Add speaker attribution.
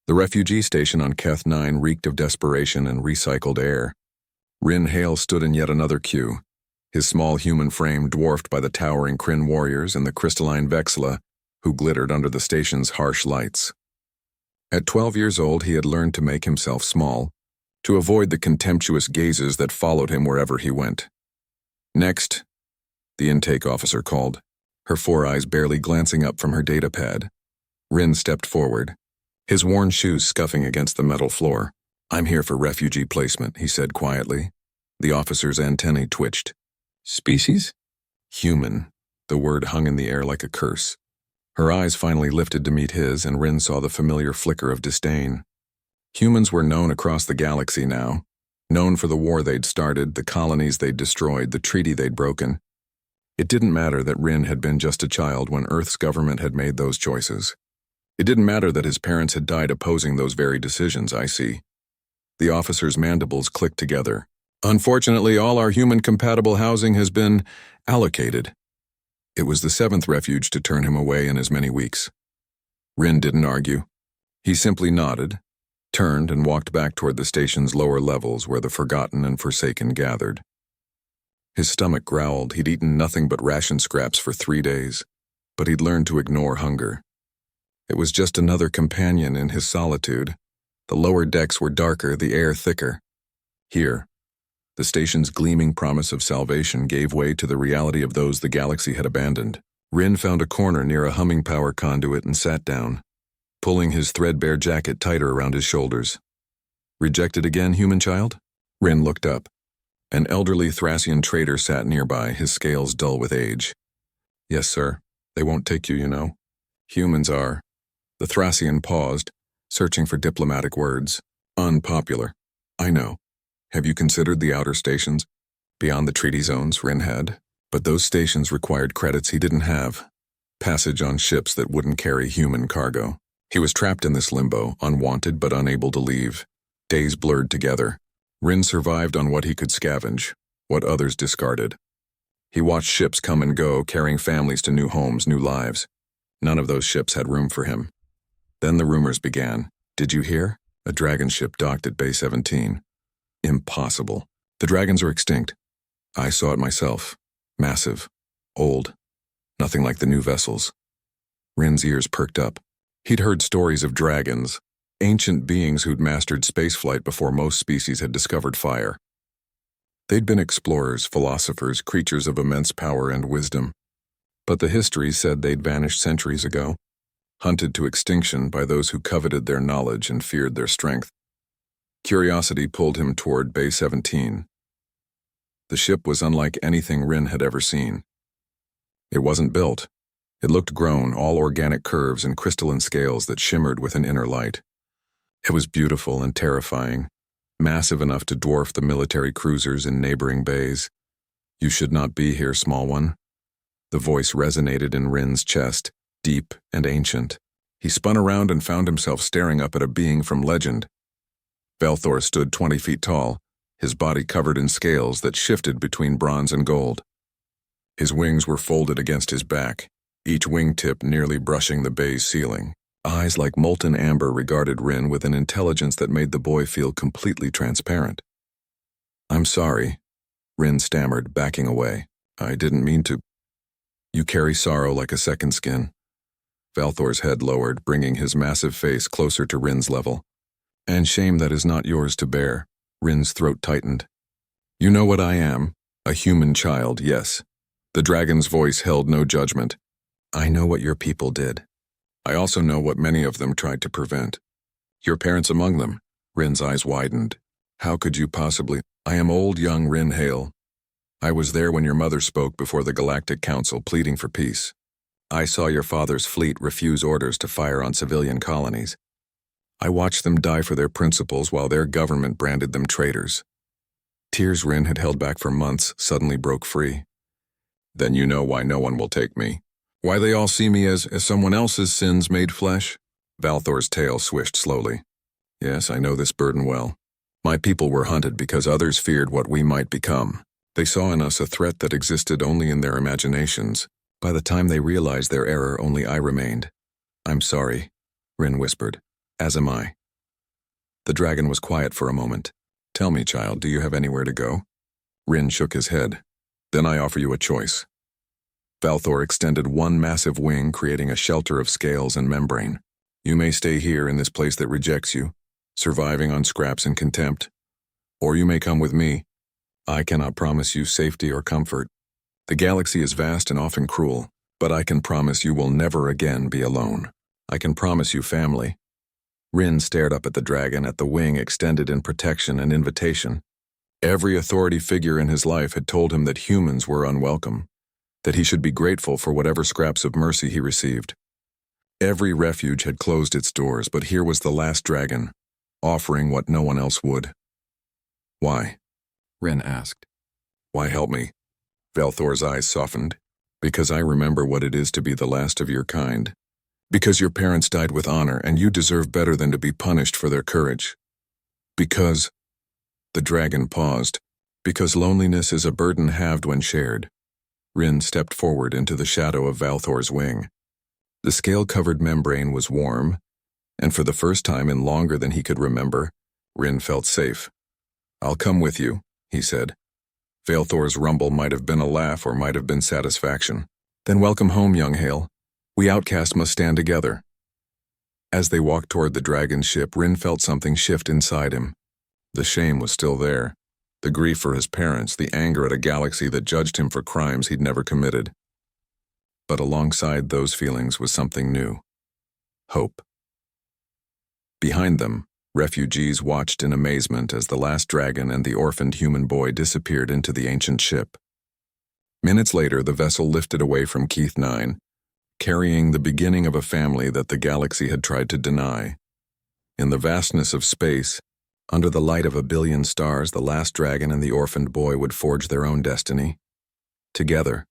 Speaker 1: The refugee station on Keth 9 reeked of desperation and recycled air. Rin Hale stood in yet another queue, his small human frame dwarfed by the towering Kryn warriors and the crystalline Vexilla, who glittered under the station's harsh lights. At 12 years old, he had learned to make himself small, to avoid the contemptuous gazes that followed him wherever he went. Next, the intake officer called, her 4 eyes barely glancing up from her data pad. Rin stepped forward, his worn shoes scuffing against the metal floor. "I'm here for refugee placement," he said quietly. The officer's antennae twitched. "Species?" "Human." The word hung in the air like a curse. Her eyes finally lifted to meet his, and Rin saw the familiar flicker of disdain. Humans were known across the galaxy now, known for the war they'd started, the colonies they'd destroyed, the treaty they'd broken. It didn't matter that Rin had been just a child when Earth's government had made those choices. It didn't matter that his parents had died opposing those very decisions, I see. The officer's mandibles clicked together. "Unfortunately, all our human-compatible housing has been allocated." It was the 7th refuge to turn him away in as many weeks. Rin didn't argue. He simply nodded, turned, and walked back toward the station's lower levels where the forgotten and forsaken gathered. His stomach growled. He'd eaten nothing but ration scraps for 3 days, but he'd learned to ignore hunger. It was just another companion in his solitude. The lower decks were darker, the air thicker. Here, the station's gleaming promise of salvation gave way to the reality of those the galaxy had abandoned. Rin found a corner near a humming power conduit and sat down, pulling his threadbare jacket tighter around his shoulders. "Rejected again, human child?" Rin looked up. An elderly Thracian trader sat nearby, his scales dull with age. "Yes, sir. They won't take you, you know. Humans are." The Thracian paused, searching for diplomatic words. "Unpopular. I know. Have you considered the outer stations? Beyond the treaty zones, Rin had. But those stations required credits he didn't have. Passage on ships that wouldn't carry human cargo. He was trapped in this limbo, unwanted but unable to leave. Days blurred together. Rin survived on what he could scavenge, what others discarded. He watched ships come and go, carrying families to new homes, new lives. None of those ships had room for him. Then the rumors began. "Did you hear? A dragon ship docked at Bay 17. Impossible. The dragons are extinct. I saw it myself. Massive. Old. Nothing like the new vessels." Rin's ears perked up. He'd heard stories of dragons, ancient beings who'd mastered spaceflight before most species had discovered fire. They'd been explorers, philosophers, creatures of immense power and wisdom. But the history said they'd vanished centuries ago, hunted to extinction by those who coveted their knowledge and feared their strength. Curiosity pulled him toward Bay 17. The ship was unlike anything Rin had ever seen. It wasn't built. It looked grown, all organic curves and crystalline scales that shimmered with an inner light. It was beautiful and terrifying, massive enough to dwarf the military cruisers in neighboring bays. "You should not be here, small one." The voice resonated in Rin's chest, deep and ancient. He spun around and found himself staring up at a being from legend. Velthor stood 20 feet tall, his body covered in scales that shifted between bronze and gold. His wings were folded against his back, each wingtip nearly brushing the bay's ceiling. Eyes like molten amber regarded Rin with an intelligence that made the boy feel completely transparent. "I'm sorry," Rin stammered, backing away. "I didn't mean to." "You carry sorrow like a second skin." Velthor's head lowered, bringing his massive face closer to Rin's level. "And shame that is not yours to bear." Rin's throat tightened. "You know what I am, a human child, yes." The dragon's voice held no judgment. "I know what your people did. I also know what many of them tried to prevent. Your parents among them." Rin's eyes widened. "How could you possibly—" "I am old young Rin Hale. I was there when your mother spoke before the Galactic Council pleading for peace. I saw your father's fleet refuse orders to fire on civilian colonies. I watched them die for their principles while their government branded them traitors." Tears Rin had held back for months suddenly broke free. "Then you know why no one will take me. Why they all see me as someone else's sins made flesh?" Valthor's tail swished slowly. "Yes, I know this burden well. My people were hunted because others feared what we might become. They saw in us a threat that existed only in their imaginations. By the time they realized their error, only I remained." "I'm sorry," Rin whispered. As am I. The dragon was quiet for a moment. Tell me, child, do you have anywhere to go? Rin shook his head. Then I offer you a choice. Valthor extended one massive wing, creating a shelter of scales and membrane. You may stay here in this place that rejects you, surviving on scraps and contempt. Or you may come with me. I cannot promise you safety or comfort. The galaxy is vast and often cruel, but I can promise you will never again be alone. I can promise you family. Rin stared up at the dragon, at the wing extended in protection and invitation. Every authority figure in his life had told him that humans were unwelcome, that he should be grateful for whatever scraps of mercy he received. Every refuge had closed its doors, but here was the last dragon, offering what no one else would. Why? Rin asked. Why help me? Valthor's eyes softened. Because I remember what it is to be the last of your kind. Because your parents died with honor, and you deserve better than to be punished for their courage. Because... The dragon paused. Because loneliness is a burden halved when shared. Rin stepped forward into the shadow of Valthor's wing. The scale-covered membrane was warm, and for the first time in longer than he could remember, Rin felt safe. I'll come with you, he said. Valthor's rumble might have been a laugh or might have been satisfaction. Then welcome home, young Hale. We outcasts must stand together. As they walked toward the dragon's ship, Rin felt something shift inside him. The shame was still there. The grief for his parents, the anger at a galaxy that judged him for crimes he'd never committed. But alongside those feelings was something new. Hope. Behind them, refugees watched in amazement as the last dragon and the orphaned human boy disappeared into the ancient ship. Minutes later, the vessel lifted away from Keith 9, carrying the beginning of a family that the galaxy had tried to deny. In the vastness of space, under the light of a billion stars, the last dragon and the orphaned boy would forge their own destiny. Together,